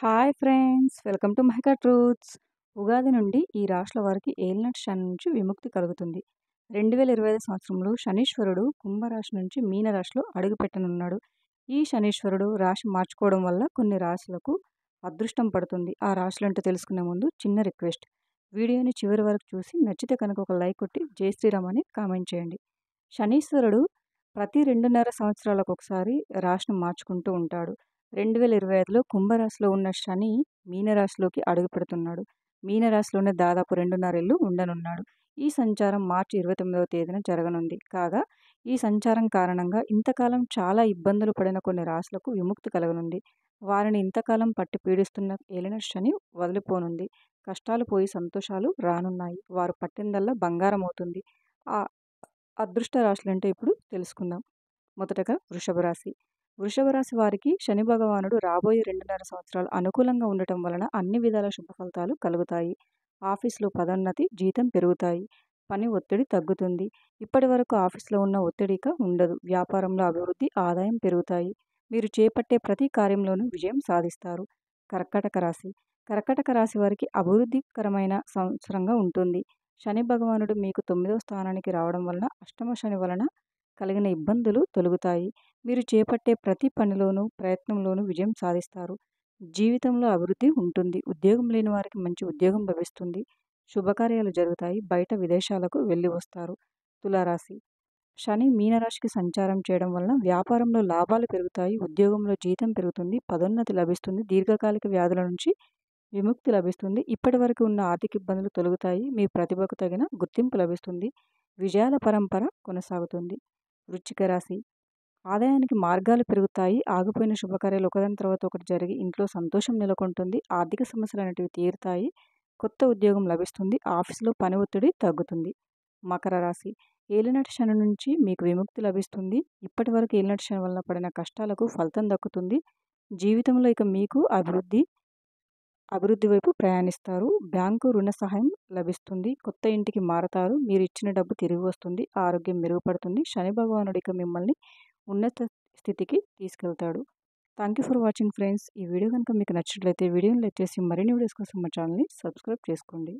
Hi friends! Welcome to Mahika truths. Ugadi నుండి ఈ రాశుల వారికి ఏలినాటి శని నుంచి విముక్తి కలుగుతుంది. 2025 సంవత్సరంలో శనీశ్వరుడు కుంభరాశి నుంచి మీనరాశిలో అడుగుపెట్టనున్నాడు. ఈ శనీశ్వరుడు రాశి మార్చుకోవడం వల్ల కొన్ని రాశులకు అదృష్టం పడుతుంది. ఆ రాశులేంటో తెలుసుకునే ముందు చిన్న రిక్వెస్ట్. వీడియోని చివరి వరకు చూసి నచ్చితే కనుక ఒక లైక్ కొట్టి జై శ్రీరామ్ అని కామెంట్ చేయండి. శనీశ్వరుడు ప్రతి 2.5 సంవత్సరాలకు ఒకసారి రాశిని మార్చుకుంటూ ఉంటాడు. 2025లో కుంభరాశిలో ఉన్న శని మీనరాశిలోకి అడుగుపెడుతున్నాడు. మీనరాశిలోనే దాదాపు 2.5 ఏళ్ళు ఉండనున్నాడు. ఈ సంచారం మార్చి 29వ తేదీన జరగనుంది. కాగా ఈ సంచారం కారణంగా ఇంతకాలం చాలా ఇబ్బందులు పడిన కొన్ని రాశులకు విముక్తి కలగనుంది. వారిని ఇంతకాలం పట్టి పీడిస్తున్న ఏలినాటి శని వదిలిపోనుంది. కష్టాలు పోయి సంతోషాలు రానున్నాయి. వారు పట్టిందల్లా బంగారం అవుతుంది. ఆ అదృష్ట రాశులంటే ఇప్పుడు తెలుసుకుందాం. మొదటగా వృషభ రాశి. వృషభ రాశి వారికి శని భగవానుడు రాబోయే 2.5 సంవత్సరాలు అనుకూలంగా ఉండటం వలన అన్ని విధాల శుభ ఫలితాలు కలుగుతాయి. ఆఫీస్లో పదోన్నతి, జీతం పెరుగుతాయి. పని ఒత్తిడి తగ్గుతుంది. ఇప్పటి వరకు ఆఫీస్లో ఉన్న ఒత్తిడి ఇక ఉండదు. వ్యాపారంలో అభివృద్ధి, ఆదాయం పెరుగుతాయి. మీరు చేపట్టే ప్రతి కార్యంలోనూ విజయం సాధిస్తారు. కర్కాటక రాశి. కర్కాటక రాశి వారికి అభివృద్ధికరమైన సంవత్సరంగా ఉంటుంది. శని భగవానుడు మీకు 9వ స్థానానికి రావడం వలన అష్టమ శని వలన కలిగిన ఇబ్బందులు తొలగుతాయి. మీరు చేపట్టే ప్రతి పనిలోనూ, ప్రయత్నంలోనూ విజయం సాధిస్తారు. జీవితంలో అభివృద్ధి ఉంటుంది. ఉద్యోగం లేని వారికి మంచి ఉద్యోగం లభిస్తుంది. శుభకార్యాలు జరుగుతాయి. బయట విదేశాలకు వెళ్ళి వస్తారు. తులారాశి. శని మీనరాశికి సంచారం చేయడం వలన వ్యాపారంలో లాభాలు పెరుగుతాయి. ఉద్యోగంలో జీతం పెరుగుతుంది. పదోన్నతి లభిస్తుంది. దీర్ఘకాలిక వ్యాధుల నుంచి విముక్తి లభిస్తుంది. ఇప్పటి వరకు ఉన్న ఆర్థిక ఇబ్బందులు తొలగుతాయి. మీ ప్రతిభకు తగిన గుర్తింపు లభిస్తుంది. విజయాల పరంపర కొనసాగుతుంది. వృశ్చిక రాశి. ఆదాయానికి మార్గాలు పెరుగుతాయి. ఆగిపోయిన శుభకార్యాలు ఒకదాని తర్వాత ఒకటి జరిగి ఇంట్లో సంతోషం నెలకొంటుంది. ఆర్థిక సమస్యలు అనేటివి తీరుతాయి. కొత్త ఉద్యోగం లభిస్తుంది. ఆఫీసులో పని ఒత్తిడి తగ్గుతుంది. మకర రాశి. ఏలినాటి శని నుంచి మీకు విముక్తి లభిస్తుంది. ఇప్పటి వరకు ఏలినాటి శని వలన పడిన కష్టాలకు ఫలితం దక్కుతుంది. జీవితంలో ఇక మీకు అభివృద్ధి వైపు ప్రయాణిస్తారు. బ్యాంకు రుణ సహాయం లభిస్తుంది. కొత్త ఇంటికి మారతారు. మీరు ఇచ్చిన డబ్బు తిరిగి వస్తుంది. ఆరోగ్యం మెరుగుపడుతుంది. శని భగవానుడు ఇక మిమ్మల్ని ఉన్నత స్థితికి తీసుకెళ్తాడు. Thank you for watching friends. ఈ వీడియో కనుక మీకు నచ్చినట్లయితే వీడియోని లైక్ చేసి మరిన్ని వీడియోస్ కోసం మా ఛానల్ని సబ్స్క్రైబ్ చేసుకోండి.